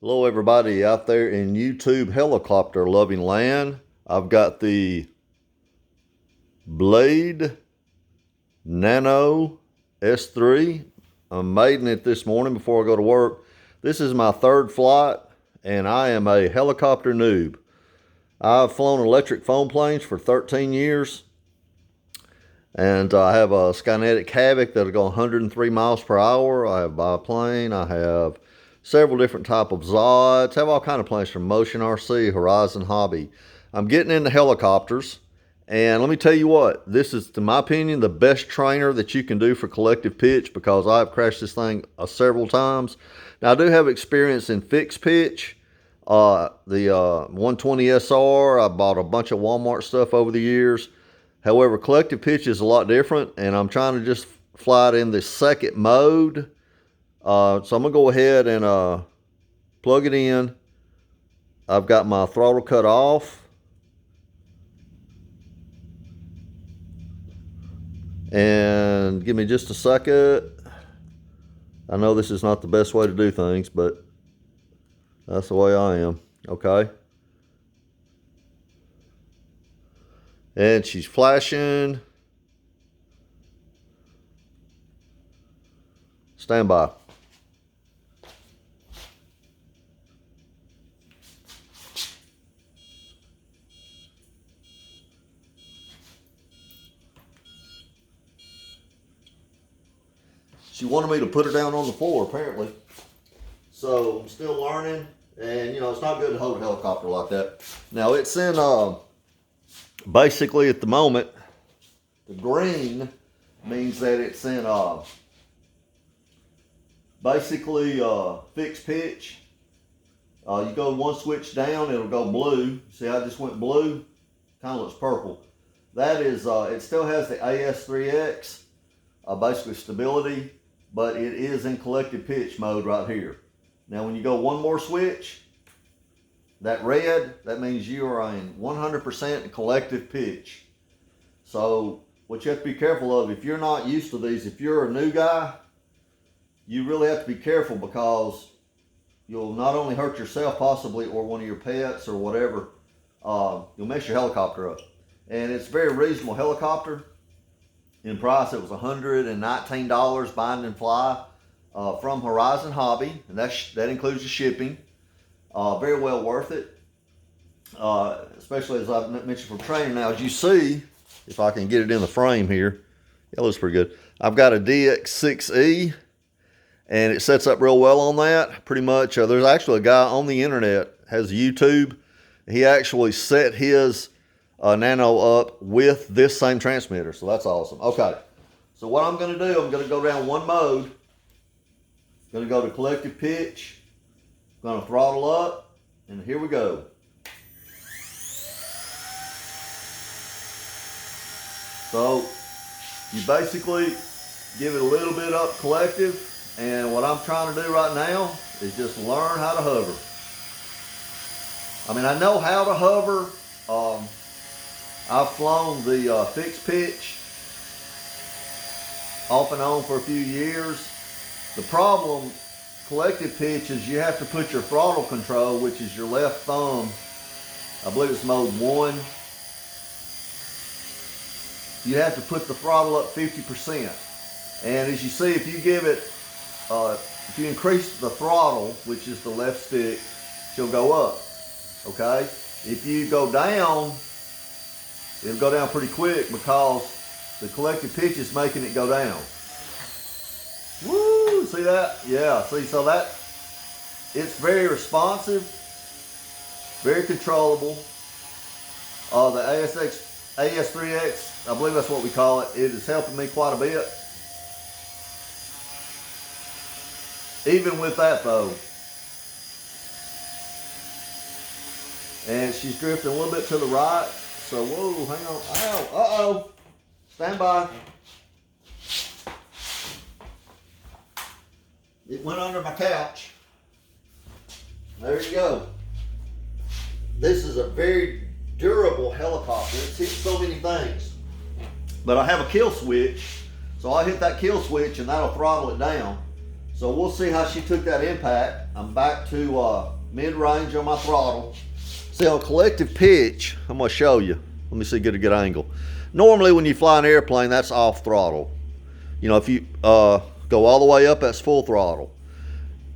Hello everybody out there in YouTube helicopter loving land. I've got the Blade Nano S3. I'm mating it this morning before I go to work. This is my third flight and I am a helicopter noob. I've flown electric foam planes for 13 years and I have a Skynetic Havoc that'll go 103 miles per hour. I have a biplane. I have several different type of Zods, have all kind of planes from Motion RC, Horizon Hobby. I'm getting into helicopters, and let me tell you what, this is, in my opinion, the best trainer that you can do for collective pitch because I've crashed this thing several times. Now, I do have experience in fixed pitch, the 120 SR. I bought a bunch of Walmart stuff over the years. However, collective pitch is a lot different, and I'm trying to just fly it in the second mode. So I'm going to go ahead and plug it in. I've got my throttle cut off. And give me just a second. I know this is not the best way to do things, but that's the way I am. Okay. And she's flashing. Stand by. She wanted me to put her down on the floor, apparently. So I'm still learning, and you know, it's not good to hold a helicopter like that. Now it's in, basically at the moment, the green means that it's in, basically fixed pitch. You go one switch down, it'll go blue. See how I just went blue? Kind of looks purple. That is, it still has the AS3X, basically stability, but it is in collective pitch mode right here. Now when you go one more switch, that red, that means you are in 100% collective pitch. So what you have to be careful of, if you're not used to these, if you're a new guy, you really have to be careful because you'll not only hurt yourself possibly or one of your pets or whatever, you'll mess your helicopter up. And it's a very reasonable helicopter. In price, it was $119 bind and fly from Horizon Hobby, and that includes the shipping. Very well worth it, especially as I mentioned from Trainin. Now, as you see, if I can get it in the frame here, it looks pretty good. I've got a DX6E, and it sets up real well on that. Pretty much, there's actually a guy on the internet, has YouTube. He actually set his Nano up with this same transmitter, so that's awesome. Okay, so what I'm going to do, I'm going to go down one mode. Going to go to collective pitch. Going to throttle up, and here we go. So you basically give it a little bit up collective, and what I'm trying to do right now is just learn how to hover. I mean, I know how to hover. I've flown the fixed pitch off and on for a few years. The problem, collective pitch, is you have to put your throttle control, which is your left thumb, I believe it's mode 1. You have to put the throttle up 50%. And as you see, if you give it, if you increase the throttle, which is the left stick, she'll go up, okay? If you go down, it'll go down pretty quick because the collective pitch is making it go down. Woo, see that? Yeah, see, so that, it's very responsive, very controllable. The AS3X, I believe that's what we call it, it is helping me quite a bit. Even with that though. And she's drifting a little bit to the right. So, whoa, hang on. Ow, uh-oh. Stand by. It went under my couch. There you go. This is a very durable helicopter. It's hit so many things. But I have a kill switch. So I hit that kill switch and that'll throttle it down. So we'll see how she took that impact. I'm back to mid-range on my throttle. See, on collective pitch, I'm gonna show you. Let me see, get a good angle. Normally when you fly an airplane, that's off throttle. You know, if you go all the way up, that's full throttle.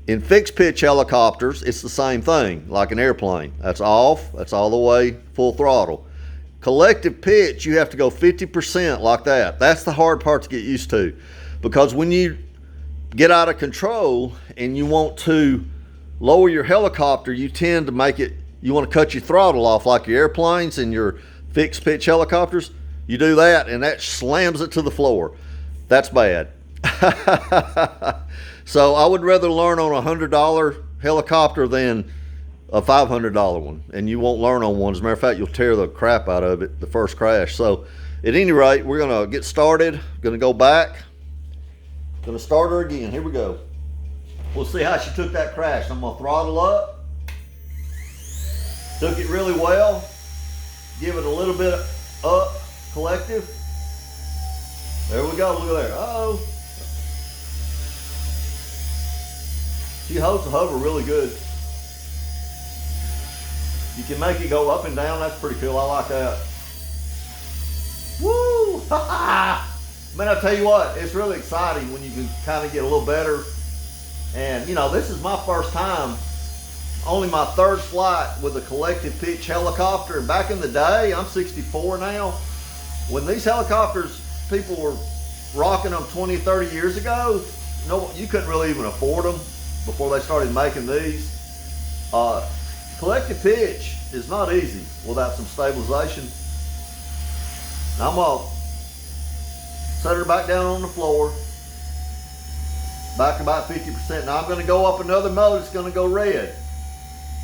In fixed pitch helicopters, it's the same thing, like an airplane. That's off, that's all the way full throttle. Collective pitch, you have to go 50% like that. That's the hard part to get used to, because when you get out of control and you want to lower your helicopter, you tend to make it, you want to cut your throttle off like your airplanes and your fixed pitch helicopters. You do that and that slams it to the floor. That's bad. So I would rather learn on a $100 helicopter than a $500 one, and you won't learn on one. As a matter of fact, you'll tear the crap out of it the first crash. So at any rate, we're gonna get started. Gonna go back, gonna start her again. Here we go. We'll see how she took that crash. I'm gonna throttle up. Took it really well. Give it a little bit up, collective. There we go, look at there. Uh-oh. She holds the hover really good. You can make it go up and down. That's pretty cool. I like that. Woo! Man, I tell you what, it's really exciting when you can kind of get a little better. And you know, this is my first time, only my third flight with a collective pitch helicopter. And back in the day, I'm 64 now. When these helicopters, people were rocking them 20, 30 years ago, no, you couldn't really even afford them before they started making these. Collective pitch is not easy without some stabilization. Now I'm gonna set her back down on the floor, back about 50%. Now I'm gonna go up another mode, it's gonna go red.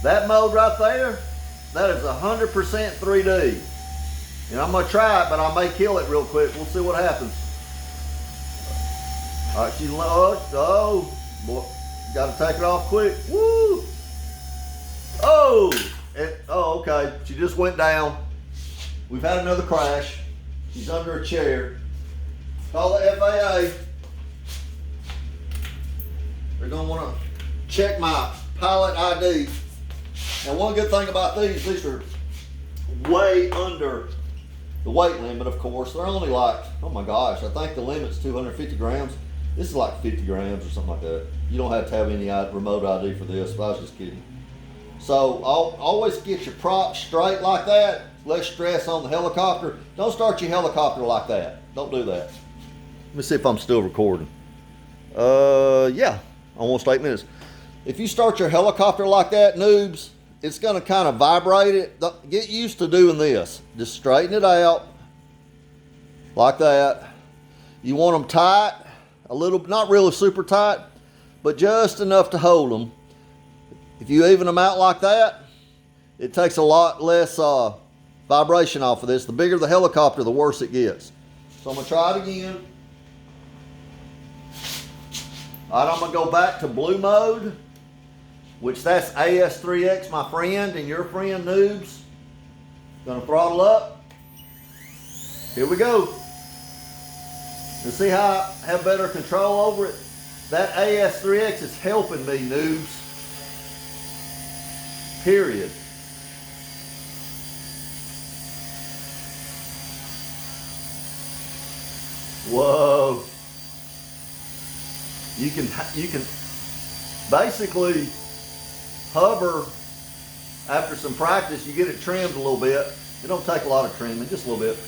That mode right there, that is 100% 3D. And I'm gonna try it, but I may kill it real quick. We'll see what happens. All right, she's low. Oh, boy, gotta take it off quick. Woo! Oh, oh, okay. She just went down. We've had another crash. She's under a chair. Call the FAA. They're gonna wanna check my pilot ID. And one good thing about these are way under the weight limit, of course. They're only like, oh my gosh, I think the limit's 250 grams. This is like 50 grams or something like that. You don't have to have any remote ID for this, but I was just kidding. So I'll always get your props straight like that. Less stress on the helicopter. Don't start your helicopter like that. Don't do that. Let me see if I'm still recording. Yeah, almost 8 minutes. If you start your helicopter like that, noobs, it's gonna kind of vibrate it. Get used to doing this. Just straighten it out like that. You want them tight, a little, not really super tight, but just enough to hold them. If you even them out like that, it takes a lot less vibration off of this. The bigger the helicopter, the worse it gets. So I'm gonna try it again. All right, I'm gonna go back to blue mode, which that's AS3X, my friend, and your friend, noobs. Gonna throttle up. Here we go. You see how I have better control over it? That AS3X is helping me, noobs. Period. Whoa. You can basically hover after some practice. You get it trimmed a little bit. It don't take a lot of trimming, just a little bit.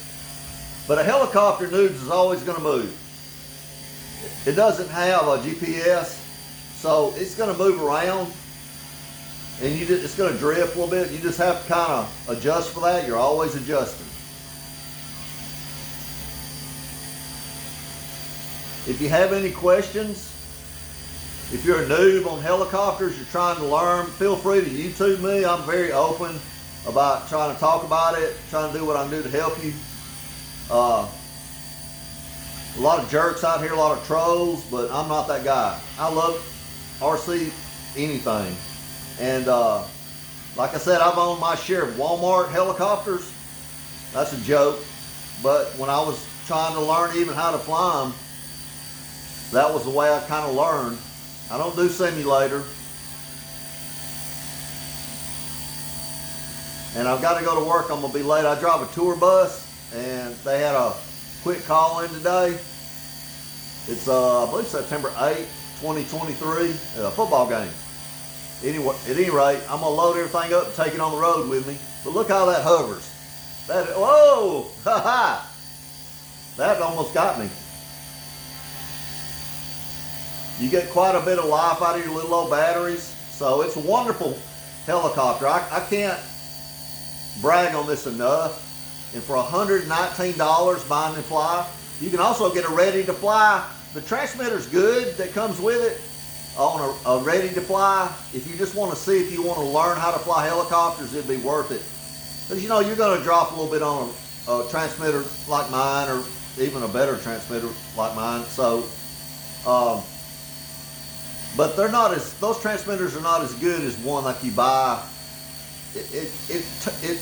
But a helicopter, noobs, is always going to move. It doesn't have a GPS, so it's going to move around, and it's going to drift a little bit. You just have to kind of adjust for that. You're always adjusting. If you have any questions, if you're a noob on helicopters, you're trying to learn, feel free to YouTube me. I'm very open about trying to talk about it, trying to do what I can do to help you. A lot of jerks out here, a lot of trolls, but I'm not that guy. I love RC anything. And like I said, I've owned my share of Walmart helicopters. That's a joke. But when I was trying to learn even how to fly them, that was the way I kind of learned. I don't do simulator. And I've got to go to work. I'm going to be late. I drive a tour bus, and they had a quick call in today. It's, I believe, September 8th, 2023, a football game. Anyway, at any rate, I'm going to load everything up and take it on the road with me. But look how that hovers. That, whoa, ha ha. That almost got me. You get quite a bit of life out of your little old batteries. So it's a wonderful helicopter. I can't brag on this enough. And for $119 bind and fly, you can also get a ready to fly. The transmitter's good that comes with it on a ready to fly. If you just want to see if you want to learn how to fly helicopters, it'd be worth it. Because you know you're going to drop a little bit on a transmitter like mine, or even a better transmitter like mine. So, but they're not as, those transmitters are not as good as one like you buy. It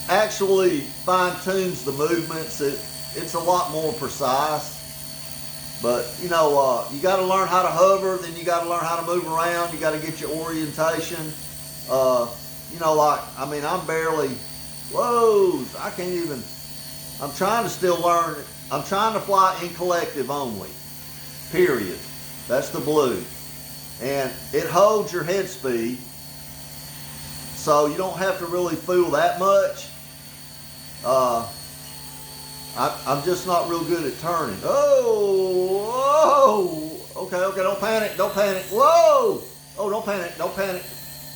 actually fine tunes the movements. It's a lot more precise. But you know, you got to learn how to hover. Then you got to learn how to move around. You got to get your orientation. You know, like, I mean, I'm barely. Whoa! I can't even. I'm trying to still learn. I'm trying to fly in collective only. Period. That's the blue, and it holds your head speed, so you don't have to really fool that much. I'm just not real good at turning. Oh, whoa. Okay, don't panic, Whoa. Oh, don't panic.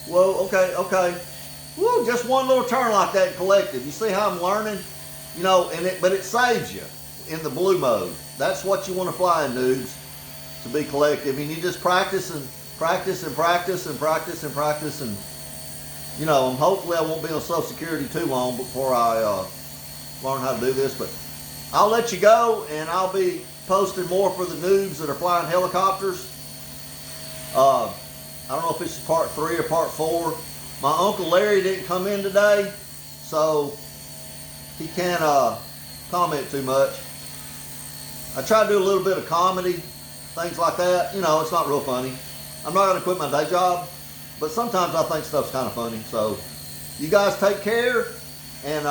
Whoa, okay. Woo, just one little turn like that in collective. You see how I'm learning? You know, but it saves you in the blue mode. That's what you want to fly in, noobs, to be collective. And you just practice, and you know, hopefully I won't be on Social Security too long before I learn how to do this. But I'll let you go, and I'll be posting more for the noobs that are flying helicopters. I don't know if this is part 3 or part 4. My Uncle Larry didn't come in today, so he can't comment too much. I try to do a little bit of comedy, things like that. You know, it's not real funny. I'm not going to quit my day job, but sometimes I think stuff's kind of funny. So you guys take care, and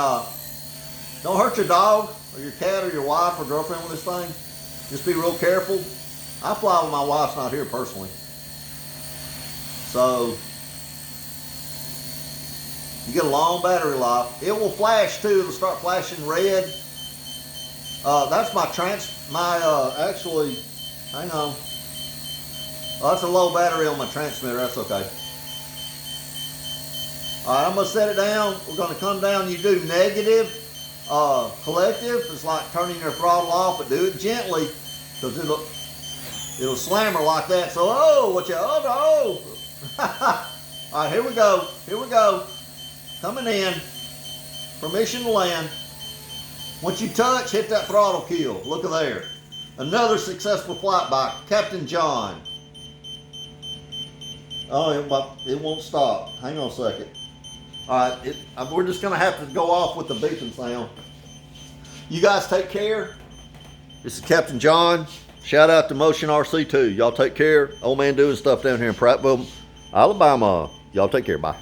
don't hurt your dog or your cat or your wife or girlfriend with this thing. Just be real careful. I fly when my wife's not here personally. So you get a long battery life. It will flash too. It'll start flashing red. That's actually, hang on. Oh, that's a low battery on my transmitter. That's okay. All right, I'm gonna set it down. We're gonna come down. You do negative, collective. It's like turning your throttle off, but do it gently, because it'll slam her like that. So, oh no. All right, here we go. Coming in. Permission to land. Once you touch, hit that throttle kill. Look at there. Another successful flight by Captain John. Oh, it won't stop. Hang on a second. All right, we're just going to have to go off with the beeping sound. You guys take care. This is Captain John. Shout out to Motion RC2. Y'all take care. Old man doing stuff down here in Prattville, Alabama. Y'all take care. Bye.